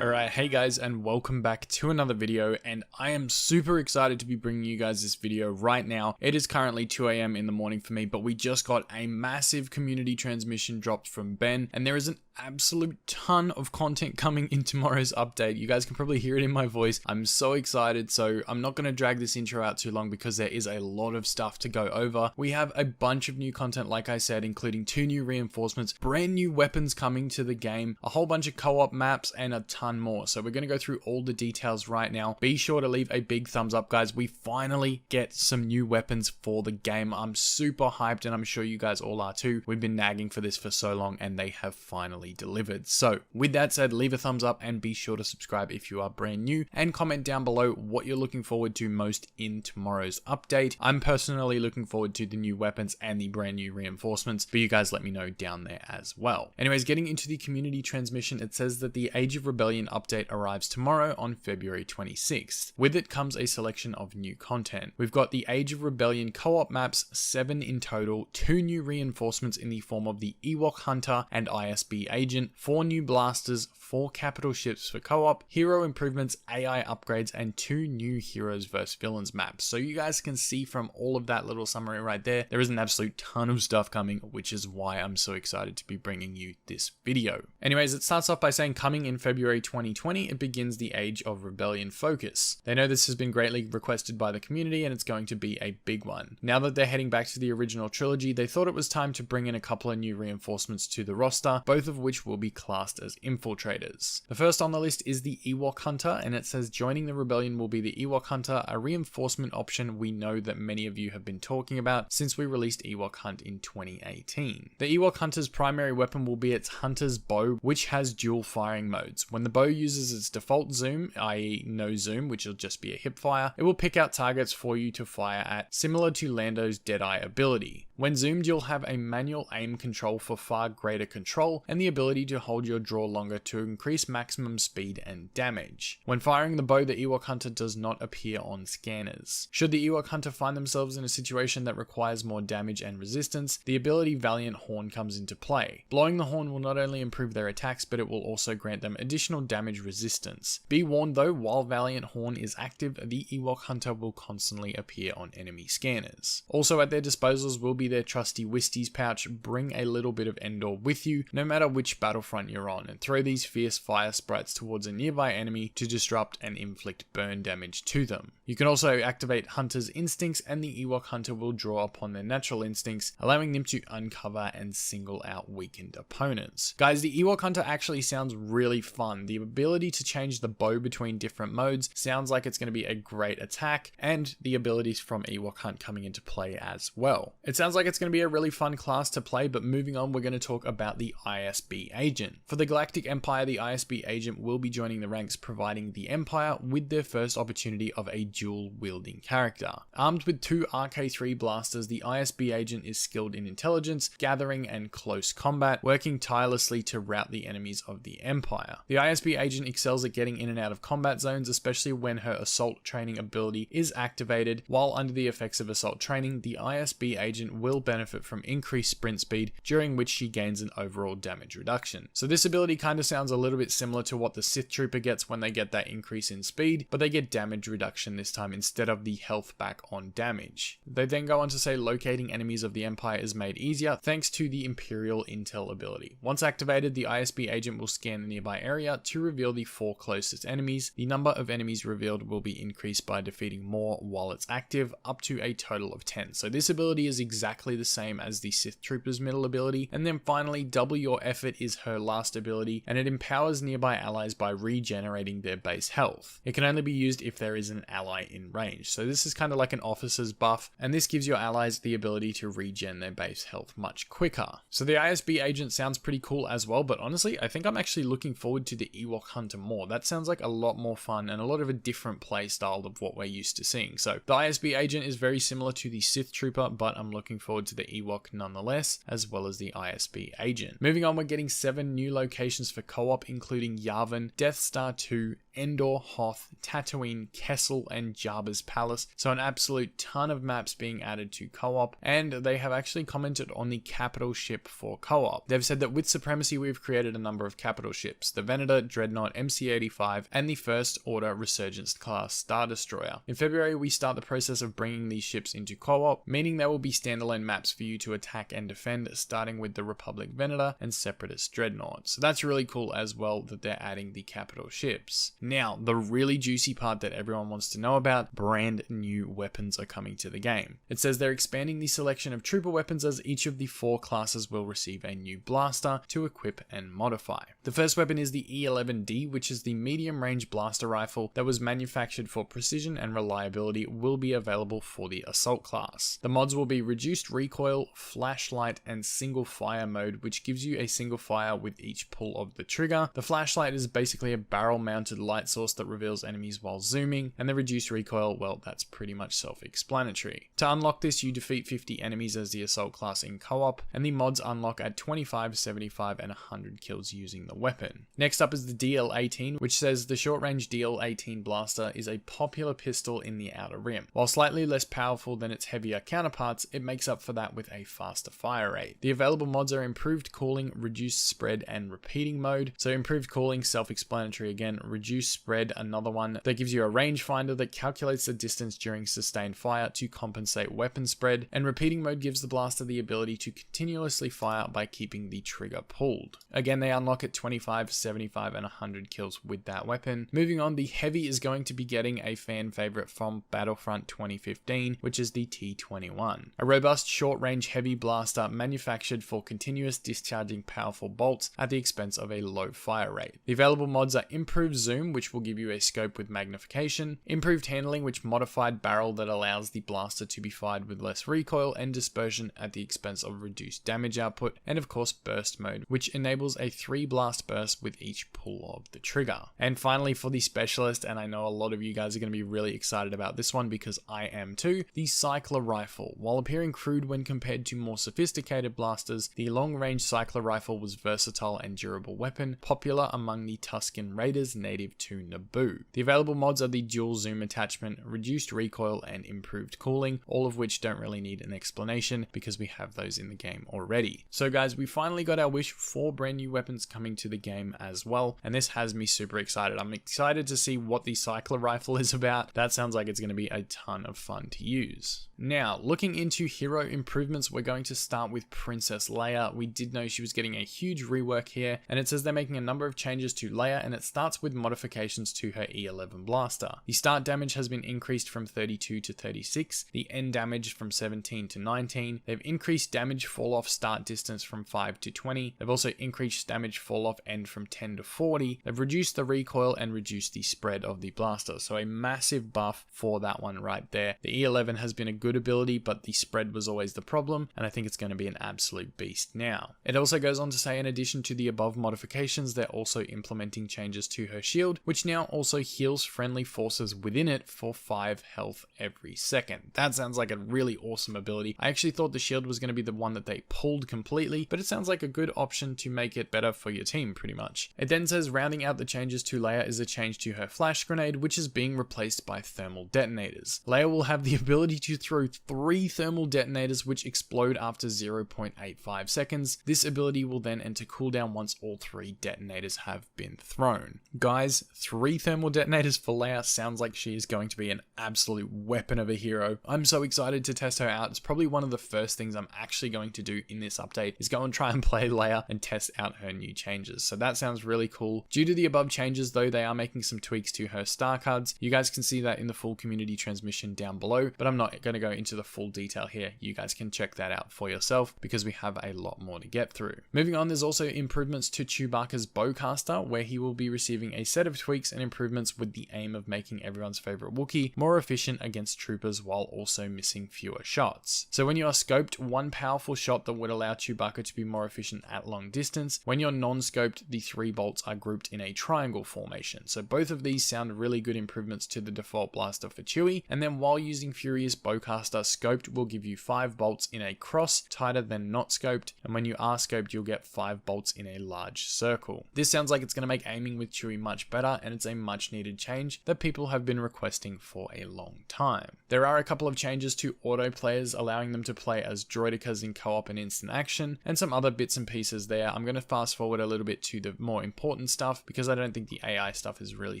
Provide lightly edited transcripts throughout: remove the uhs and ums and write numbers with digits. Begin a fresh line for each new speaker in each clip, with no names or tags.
Alright, hey guys, and welcome back to another video, and I am super excited to be bringing you guys this video right now. It is currently 2 AM in the morning for me, but we just got a massive community transmission dropped from Ben, and there is an absolute ton of content coming in tomorrow's update. You guys can probably hear it in my voice. I'm so excited, so I'm not going to drag this intro out too long because there is a lot of stuff to go over. We have a bunch of new content, like I said, including 2 new reinforcements, brand new weapons coming to the game, a whole bunch of co-op maps, and a ton more. So we're going to go through all the details right now. Be sure to leave a big thumbs up, guys. We finally get some new weapons for the game. I'm super hyped, and I'm sure you guys all are too. We've been nagging for this for so long, and they have finally delivered. So with that said, leave a thumbs up and be sure to subscribe if you are brand new, and comment down below what you're looking forward to most in tomorrow's update. I'm personally looking forward to the new weapons and the brand new reinforcements, but you guys let me know down there as well. Anyways, getting into the community transmission, it says that the Age of Rebellion update arrives tomorrow on February 26th. With it comes a selection of new content. We've got the Age of Rebellion co-op maps, 7 in total, 2 new reinforcements in the form of the Ewok Hunter and ISB agent, 4 new blasters, 4 capital ships for co-op, hero improvements, AI upgrades, and 2 new heroes vs villains maps. So you guys can see from all of that little summary right there, there is an absolute ton of stuff coming, which is why I'm so excited to be bringing you this video. Anyways, it starts off by saying coming in February 2020, it begins the Age of Rebellion focus. They know this has been greatly requested by the community and it's going to be a big one. Now that they're heading back to the original trilogy, they thought it was time to bring in a couple of new reinforcements to the roster, both of which will be classed as infiltrators. The first on the list is the Ewok Hunter, and it says joining the rebellion will be the Ewok Hunter, a reinforcement option we know that many of you have been talking about since we released Ewok Hunt in 2018. The Ewok Hunter's primary weapon will be its Hunter's Bow, which has dual firing modes. When the bow uses its default zoom, i.e. no zoom, which will just be a hip fire, it will pick out targets for you to fire at, similar to Lando's Deadeye ability. When zoomed, you'll have a manual aim control for far greater control and the ability to hold your draw longer to increase maximum speed and damage. When firing the bow, the Ewok Hunter does not appear on scanners. Should the Ewok Hunter find themselves in a situation that requires more damage and resistance, the ability Valiant Horn comes into play. Blowing the horn will not only improve their attacks, but it will also grant them additional damage resistance. Be warned though, while Valiant Horn is active, the Ewok Hunter will constantly appear on enemy scanners. Also at their disposals will be their trusty Wisties pouch. Bring a little bit of Endor with you, no matter which battlefront you're on, and throw these fierce fire sprites towards a nearby enemy to disrupt and inflict burn damage to them. You can also activate Hunter's instincts, and the Ewok Hunter will draw upon their natural instincts, allowing them to uncover and single out weakened opponents. Guys, the Ewok Hunter actually sounds really fun. The ability to change the bow between different modes sounds like it's going to be a great attack, and the abilities from Ewok Hunt coming into play as well. It sounds like it's going to be a really fun class to play, but moving on, we're going to talk about the ISB agent. For the Galactic Empire, the ISB agent will be joining the ranks, providing the Empire with their first opportunity of a dual-wielding character. Armed with 2 RK3 blasters, the ISB agent is skilled in intelligence, gathering, and close combat, working tirelessly to rout the enemies of the Empire. The ISB agent excels at getting in and out of combat zones, especially when her assault training ability is activated. While under the effects of assault training, the ISB agent will benefit from increased sprint speed, during which she gains an overall damage reduction. So this ability kind of sounds a little bit similar to what the Sith Trooper gets when they get that increase in speed, but they get damage reduction this time instead of the health back on damage. They then go on to say locating enemies of the Empire is made easier thanks to the Imperial Intel ability. Once activated, the ISB agent will scan the nearby area to reveal the 4 closest enemies. The number of enemies revealed will be increased by defeating more while it's active, up to a total of 10. So this ability is exactly the same as the Sith Trooper's middle ability. And then finally, Double Your Effort is her last ability, and it empowers nearby allies by regenerating their base health. It can only be used if there is an ally in range. So this is kind of like an officer's buff, and this gives your allies the ability to regen their base health much quicker. So the ISB agent sounds pretty cool as well, but honestly, I think I'm actually looking forward to the Ewok Hunter more. That sounds like a lot more fun and a lot of a different play style of what we're used to seeing. So the ISB agent is very similar to the Sith Trooper, but I'm looking forward to the Ewok nonetheless, as well as the ISB agent. Moving on, we're getting 7 new locations for co-op, including Yavin, Death Star 2, Endor, Hoth, Tatooine, Kessel, and Jabba's Palace. So an absolute ton of maps being added to co-op, and they have actually commented on the capital ship for co-op. They've said that with Supremacy we've created a number of capital ships, the Venator, Dreadnought, MC-85, and the First Order Resurgence class Star Destroyer. In February we start the process of bringing these ships into co-op, meaning there will be standalone maps for you to attack and defend, starting with the Republic Venator and Separatist Dreadnought. So that's really cool as well that they're adding the capital ships. Now, the really juicy part that everyone wants to know about, brand new weapons are coming to the game. It says they're expanding the selection of trooper weapons as each of the 4 classes will receive a new blaster to equip and modify. The first weapon is the E11D, which is the medium range blaster rifle that was manufactured for precision and reliability, will be available for the assault class. The mods will be reduced recoil, flashlight, and single fire mode, which gives you a single fire with each pull of the trigger. The flashlight is basically a barrel mounted light source that reveals enemies while zooming, and the reduced recoil, well, that's pretty much self-explanatory. To unlock this, you defeat 50 enemies as the assault class in co-op, and the mods unlock at 25, 75, and 100 kills using the weapon. Next up is the DL-18, which says the short-range DL-18 blaster is a popular pistol in the Outer Rim. While slightly less powerful than its heavier counterparts, it makes up for that with a faster fire rate. The available mods are improved cooling, reduced spread, and repeating mode. So improved cooling, self-explanatory again, reduced spread, another one that gives you a rangefinder that calculates the distance during sustained fire to compensate weapon spread, and repeating mode gives the blaster the ability to continuously fire by keeping the trigger pulled. Again, they unlock at 25, 75, and 100 kills with that weapon. Moving on, the heavy is going to be getting a fan favorite from Battlefront 2015, which is the T21. A robust short-range heavy blaster manufactured for continuous discharging powerful bolts at the expense of a low fire rate. The available mods are improved zoom, which will give you a scope with magnification, improved handling, which modified barrel that allows the blaster to be fired with less recoil and dispersion at the expense of reduced damage output, and of course burst mode, which enables a 3 blast burst with each pull of the trigger. And finally, for the specialist, and I know a lot of you guys are going to be really excited about this one because I am too, the Cycler Rifle. While appearing crude when compared to more sophisticated blasters, the long-range Cycler Rifle was versatile and durable weapon, popular among the Tusken Raiders native to Naboo. The available mods are the dual zoom attachment, reduced recoil, and improved cooling, all of which don't really need an explanation because we have those in the game already. So guys, we finally got our wish for brand new weapons coming to the game as well, and this has me super excited. I'm excited to see what the Cycler Rifle is about. That sounds like it's going to be a ton of fun to use. Now, looking into hero improvements, we're going to start with Princess Leia. We did know she was getting a huge rework here, and it says they're making a number of changes to Leia, and it starts with modifications to her E11 blaster. The start damage has been increased from 32 to 36, the end damage from 17 to 19. They've increased damage fall off start distance from 5 to 20. They've also increased damage fall off end from 10 to 40. They've reduced the recoil and reduced the spread of the blaster, so a massive buff for that one right there. The E11 has been a good ability, but the spread was always the problem, and I think it's going to be an absolute beast now. It also goes on to say, in addition to the above modifications, they're also implementing changes to her shield, which now also heals friendly forces within it for 5 health every second. That sounds like a really awesome ability. I actually thought the shield was going to be the one that they pulled completely, but it sounds like a good option to make it better for your team pretty much. It then says rounding out the changes to Leia is a change to her flash grenade, which is being replaced by thermal detonators. Leia will have the ability to throw 3 thermal detonators which explode after 0.85 seconds. This ability will then enter cooldown once all 3 detonators have been thrown. Guys, 3 thermal detonators for Leia sounds like she is going to be an absolute weapon of a hero. I'm so excited to test her out. It's probably one of the first things I'm actually going to do in this update is go and try and play Leia and test out her new changes. So that sounds really cool. Due to the above changes though, they are making some tweaks to her star cards. You guys can see that in the full community transmission down below, but I'm not going to go into the full detail here. You guys can check that out for yourself because we have a lot more to get through. Moving on, there's also improvements to Chewbacca's bowcaster, where he will be receiving a set of tweaks and improvements with the aim of making everyone's favorite Wookiee more efficient against troopers while also missing fewer shots. So when you are scoped, one powerful shot that would allow Chewbacca to be more efficient at long distance. When you're non-scoped, the 3 bolts are grouped in a triangle formation. So both of these sound really good improvements to the default blaster for Chewie. And then while using Furious Bowcaster, scoped will give you 5 bolts in a cross, tighter than not scoped. And when you are scoped, you'll get 5 bolts in a large circle. This sounds like it's going to make aiming with Chewie much better, better, and it's a much needed change that people have been requesting for a long time. There are a couple of changes to auto players, allowing them to play as droidekas in co-op and instant action, and some other bits and pieces there. I'm going to fast forward a little bit to the more important stuff because I don't think the AI stuff is really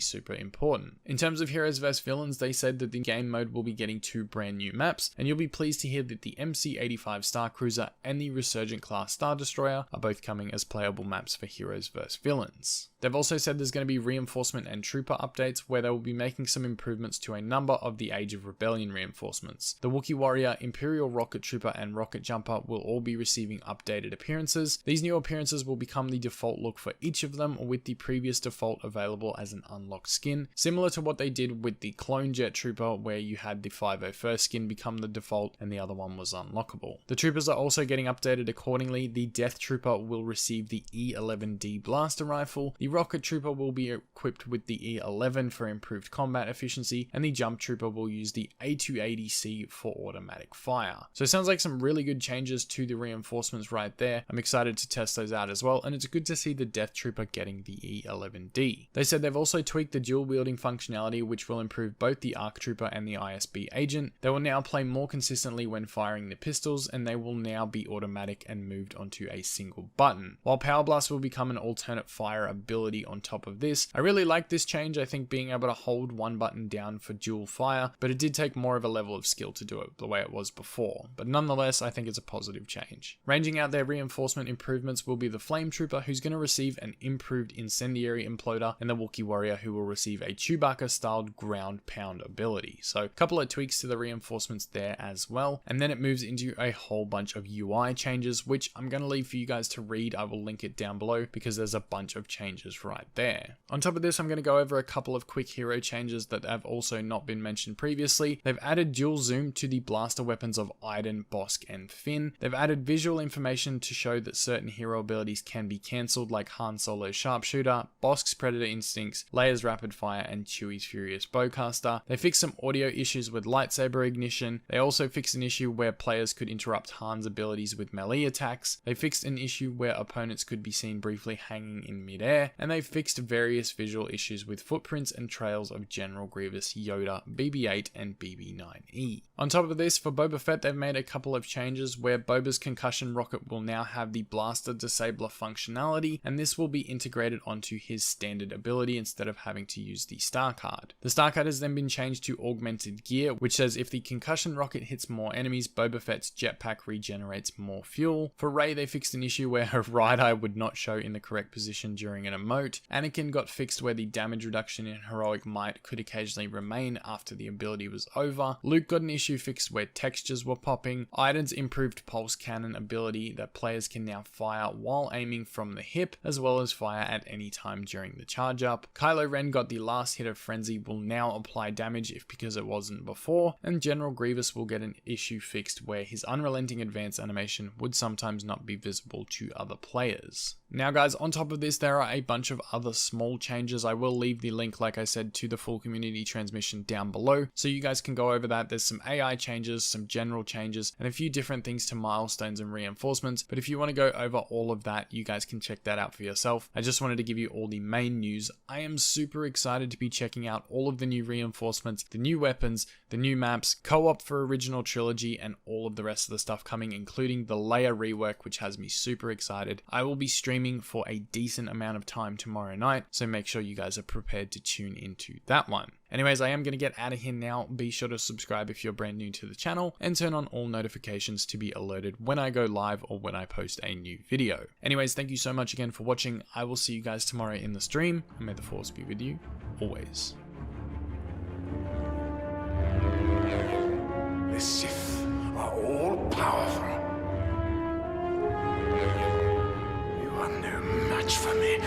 super important. In terms of heroes vs villains, they said that the game mode will be getting 2 brand new maps, and you'll be pleased to hear that the MC-85 Star Cruiser and the Resurgent class Star Destroyer are both coming as playable maps for heroes vs villains. They've also said there's going to be reinforcement and trooper updates where they will be making some improvements to a number of the Age of Rebellion reinforcements. The Wookiee Warrior, Imperial Rocket Trooper and Rocket Jumper will all be receiving updated appearances. These new appearances will become the default look for each of them, with the previous default available as an unlocked skin, similar to what they did with the Clone Jet Trooper where you had the 501st skin become the default and the other one was unlockable. The troopers are also getting updated accordingly. The Death Trooper will receive the E11D blaster rifle, the Rocket Trooper will be equipped with the E11 for improved combat efficiency, and the Jump Trooper will use the A280C for automatic fire. So it sounds like some really good changes to the reinforcements right there. I'm excited to test those out as well, and it's good to see the Death Trooper getting the E11D. They said they've also tweaked the dual wielding functionality, which will improve both the ARC Trooper and the ISB agent. They will now play more consistently when firing the pistols, and they will now be automatic and moved onto a single button. While Power Blast will become an alternate fire ability on top of this, I really like this change. I think being able to hold one button down for dual fire, but it did take more of a level of skill to do it the way it was before. But nonetheless, I think it's a positive change. Ranging out their reinforcement improvements will be the Flame Trooper, who's going to receive an improved Incendiary Imploder, and the Wookiee Warrior, who will receive a Chewbacca-styled ground pound ability. So a couple of tweaks to the reinforcements there as well. And then it moves into a whole bunch of UI changes, which I'm going to leave for you guys to read. I will link it down below because there's a bunch of changes right there. On top of this, I'm going to go over a couple of quick hero changes that have also not been mentioned previously. They've added dual zoom to the blaster weapons of Iden, Bosk, and Finn. They've added visual information to show that certain hero abilities can be cancelled, like Han Solo's Sharpshooter, Bosk's Predator Instincts, Leia's Rapid Fire, and Chewie's Furious Bowcaster. They fixed some audio issues with lightsaber ignition. They also fixed an issue where players could interrupt Han's abilities with melee attacks. They fixed an issue where opponents could be seen briefly hanging in midair, and they fixed various visual issues with footprints and trails of General Grievous, Yoda, BB-8, and BB-9E. On top of this, for Boba Fett, they've made a couple of changes where Boba's concussion rocket will now have the blaster disabler functionality, and this will be integrated onto his standard ability instead of having to use the star card. The star card has then been changed to augmented gear, which says if the concussion rocket hits more enemies, Boba Fett's jetpack regenerates more fuel. For Rey, they fixed an issue where her right eye would not show in the correct position during an emote. Anakin got fixed where the damage reduction in heroic might could occasionally remain after the ability was over. Luke got an issue fixed where textures were popping. Iden's improved pulse cannon ability that players can now fire while aiming from the hip, as well as fire at any time during the charge up. Kylo Ren got the last hit of frenzy will now apply damage because it wasn't before, and General Grievous will get an issue fixed where his unrelenting advance animation would sometimes not be visible to other players. Now guys, on top of this, there are a bunch of other small changes. I will leave the link, like I said, to the full community transmission down below, so you guys can go over that. There's some AI changes, some general changes, and a few different things to milestones and reinforcements, but if you want to go over all of that, you guys can check that out for yourself. I just wanted to give you all the main news. I am super excited to be checking out all of the new reinforcements, the new weapons, the new maps, co-op for original trilogy, and all of the rest of the stuff coming, including the Leia rework, which has me super excited. I will be streaming for a decent amount of time tomorrow night, so make sure you guys are prepared to tune into that one. Anyways, I am going to get out of here now. Be sure to subscribe if you're brand new to the channel, and turn on all notifications to be alerted when I go live or when I post a new video. Anyways, thank you so much again for watching. I will see you guys tomorrow in the stream, and may the Force be with you always.
The Sith are all powerful. You are no match for me.